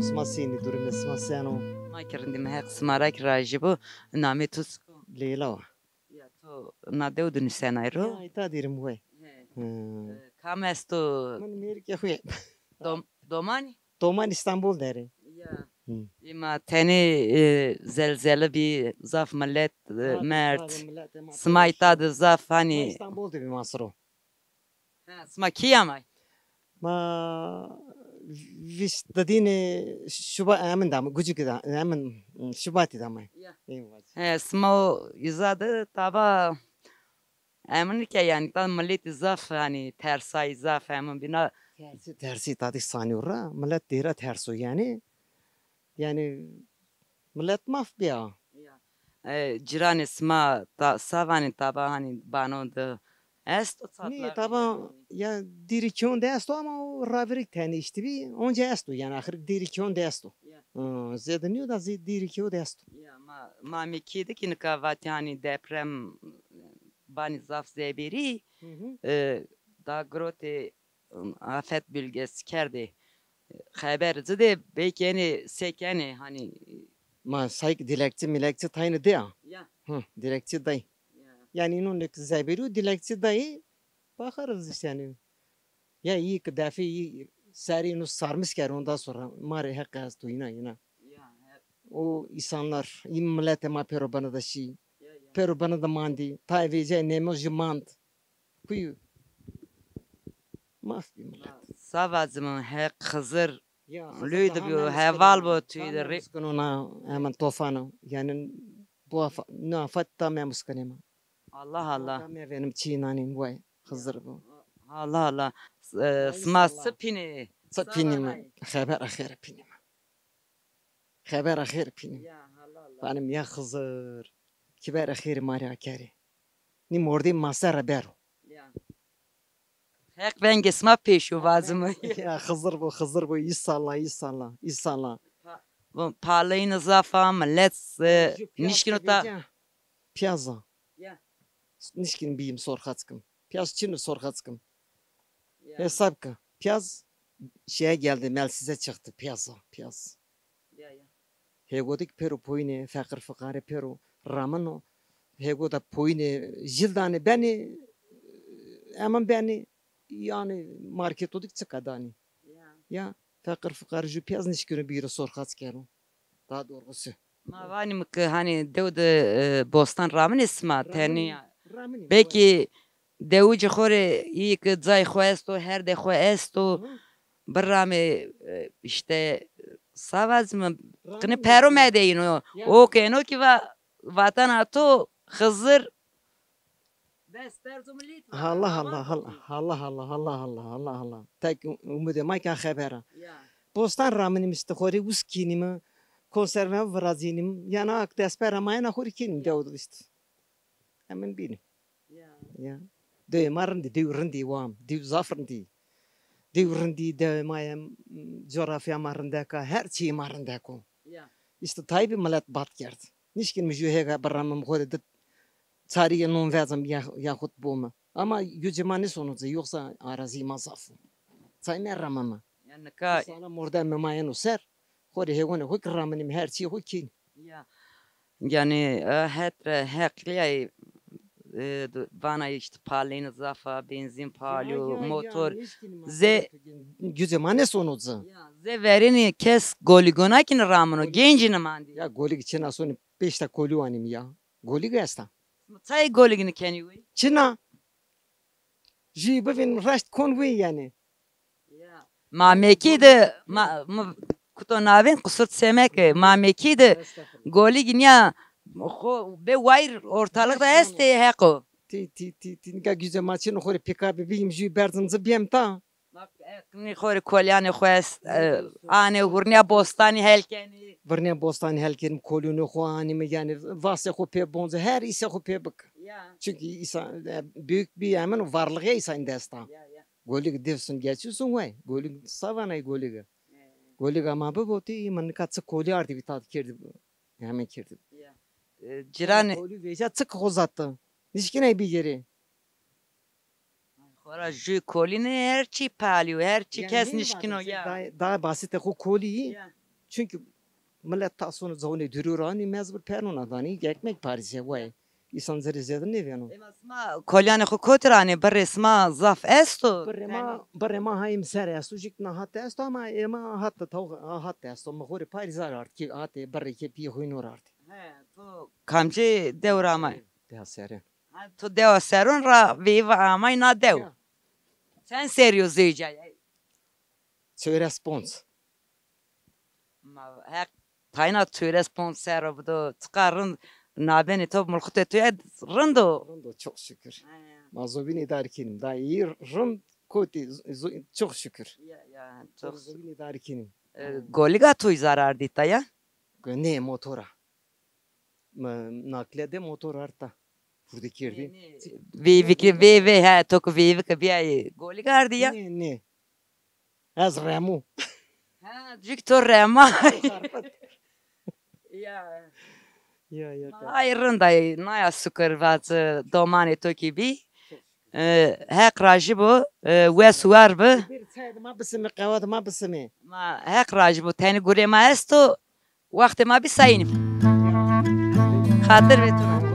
Smasini durum smasano ما کردیم هک سمارک راجبو نامی توس Leyla. یا تو نادو دنیسنای رو Ya ita dirim we. کام استو Man Amerika we. دومانی Toman İstanbul deri. یا Hı. İma teni zelzele bir zaf millet mert smayta da zaf Ma hani İstanbul de bir masro. sma kiyamay Ma vis dadine şuba amin dam gucuk da amin şubati dam. sma izadı taba emin ki yani tam millet zaf hani tersay zaf emin bina Tersi tadı sanıyor. Millet dira terso yani. Yani millet mafya. ciran sma ta savani taba hani bano da est Niye taban ya direksiyon desto ama o ravirik tane işte bir onca esto yani ahir direksiyon desto. Zedeniyor da direksiyon desto. Ya ma mikide ki nikavat yani deprem bani zaf zebiri da grote afet bölgesi kerdi haber zede belki yani sekeni hani Ma sayık dilekçi milekçi tayını de ya. ya Dilekçi dayı. ya Yani inun nek zeberiyor dilekçi dayı bakarız işte yani. Ya iyi ki defi iyi seri inu sarmış ker ondan sonra mare hekaz tuyuna yine. ya O insanlar im millete ma pero bana da şey. ya Pero bana da mandi. Tayvece nemo jmand. Kuyu. Maf bir millet. savazımın he kızır Ya lüydü bir heval bu tüydü Muskanona hemen tofana. Yani bu fatta me muskanema. Allah Allah Me benim çiğnanin vay. Hazır bu. Allah Allah Ay, sma sallah. spini Sapinime. Haber ahir pinime. Haber ahir pinime. ya Allah Allah Benim ya hazır. Kiber ahir mari akari. Ni mordi masara beru. ya hek ben gesma peşu vazımı Ya hazır bu. İnşallah inşallah. İnşallah. bu parlayın zafa millet nişkin ta Piazza. ya Nişkin biyim sorkatkım. Piyaz çini sorkatkım. ya Hesap ki. Piyaz şeye geldi. Melsize çıktı. Piyaz. ya ya Hegodik peru poyne. Fakir fıkare peru. Ramano. Hegoda poyne. Jildane beni. Hemen beni. Yani market odik çıkadani. ya Ya. Fakir fıkare ju piyaz nişkini biri sorkatkım. Daha doğrusu. ma vani mı ki hani devde bostan ramın isma teni ya Ramini. belki devucu khore iyi ki zay khoesto her de khoesto برنامه işte savazmı kını pero medeyino o keno ki vatan ato Hızır Allah. Tek umudu mayka habera. Postan ramini mistkhori uskinim konserve vrazinim yana ak despera mayna khori kinim devdu ist. Hemen bini. Ya. De marndi de urndi wam, de zafrndi. De urndi de mayem coğrafya marındaka her şey marındako. İşte taybi millet bat geldi. Nişkin müjühega barramım khori de tarihe non vezam yahut boma. Ama yücemani sonucu yoksa arazi masafı. Saymer ramama. yani ka Sana morda memayen ser. Khori hegone huk ramanim her şey hukin. yani hekliye bana işte palin zafa benzin palio motor ze Yücemani sonucu. ze verini kes goligona kin ramano gencini mandi Ya golig için asoni 5 dakika golü anim ya. Golig esta. say goligini keni Çina. Jibevin rast konvoy yani. ma mekide ma kuto navin kusut semek ma mekide goligin ya be wire ortalıkta este heko Ti ga güzel maçın khori pikabi bim jü berdimzi biem ta. ni khori kolyani khwes ane hurnia bostani helkeni Varne bostan helkerim kolunu khoanim yani vase khope bonze her ise khope bak. Çünkü insan büyük bir hemen varlığı insan destan. Golig devsun geçiyorsun vay. Golig savanay golig. Golig ama bu boti man katsa koli arti bir tat kirdi. Hemen kirdi. ciran Koli veja tık hozattı. Nişkine bir yeri. khora ju kolini herçi palio herçi kes nişkino ya Daha basit o koli. Çünkü millet ta sonra zavuni dürürani mezbur pernona dani ekmek Paris'e vay. İnsan zerizedir ne veno. Esma kolyane xo kotrani bar esma zaf esto. Barema hayım ser esto jik na hat esto ama ema hatta tav hat esto mahori Paris'e art ki ate barre ki pi huyunur art. To kamçı devrama. Deha sere. To deva serun ra viva amay na dev. Sen seriyoz iyice. Söyle respons. Ma hek tayna tü responsero bu da çıkarın nabeni to mulkut etüye rındo. Rondo çok şükür. Mazobini darkinim. Da iyi rond koti çok şükür. Ya çok. Mazobini darkinim. Goliga tuy zarar dita ya. Ne motora. Naklede motor arta. Burada girdi. Vivi ha tok vivi ki bir ay goliga ardı ya. Ne. Az remu. Ha Victor Rema. Ya. Ya. Ay rında naya sukar vat domani toki bi. Hek raji bu ve suar bu. Bir saydı ma bismi qavat ma bismi. Ma hek raji bu tani gure ma esto. Vakti ma bir sayınım. Hatır ve tuna.